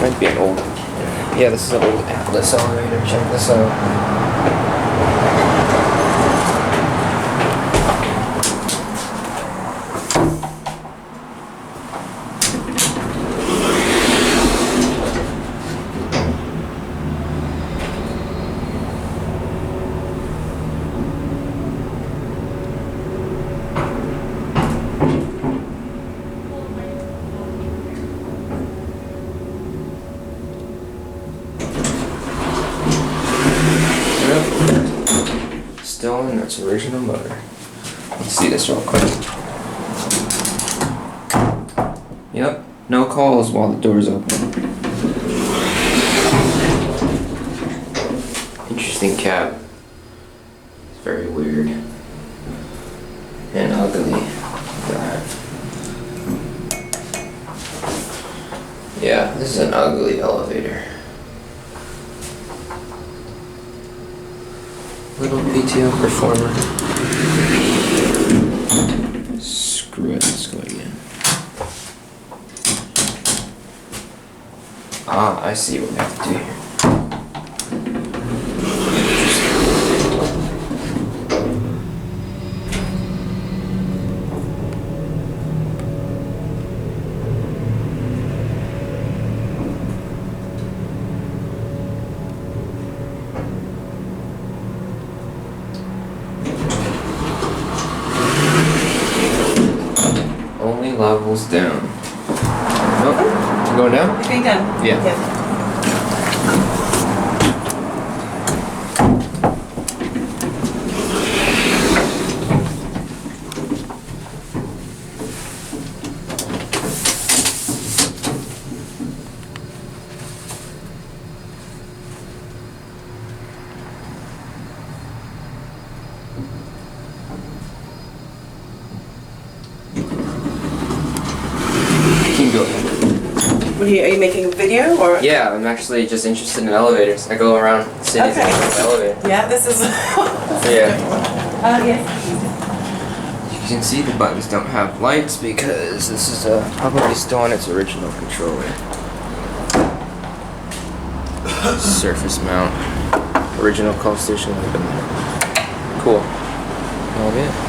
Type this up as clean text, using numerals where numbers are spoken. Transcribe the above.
might be an old. Yeah, this is an old Atlas elevator. Check this out. Still in its original motor. Let's see this real quick. Yep, no calls while the door's open. Interesting cab. It's very weird. And ugly. Yeah, this is an ugly elevator. Little PTL Performer. Screw it, let's go again. Ah, I see what we have to do here. Levels down. Oh, going down? Going down? Yeah. Go ahead. Are you making a video or? Yeah, I'm actually just interested in elevators. I go around cities and look at elevators. Yeah, this is. Yeah. Yes. You can see the buttons don't have lights because this is probably still on its original controller. Surface mount. Original call station. Cool. All good.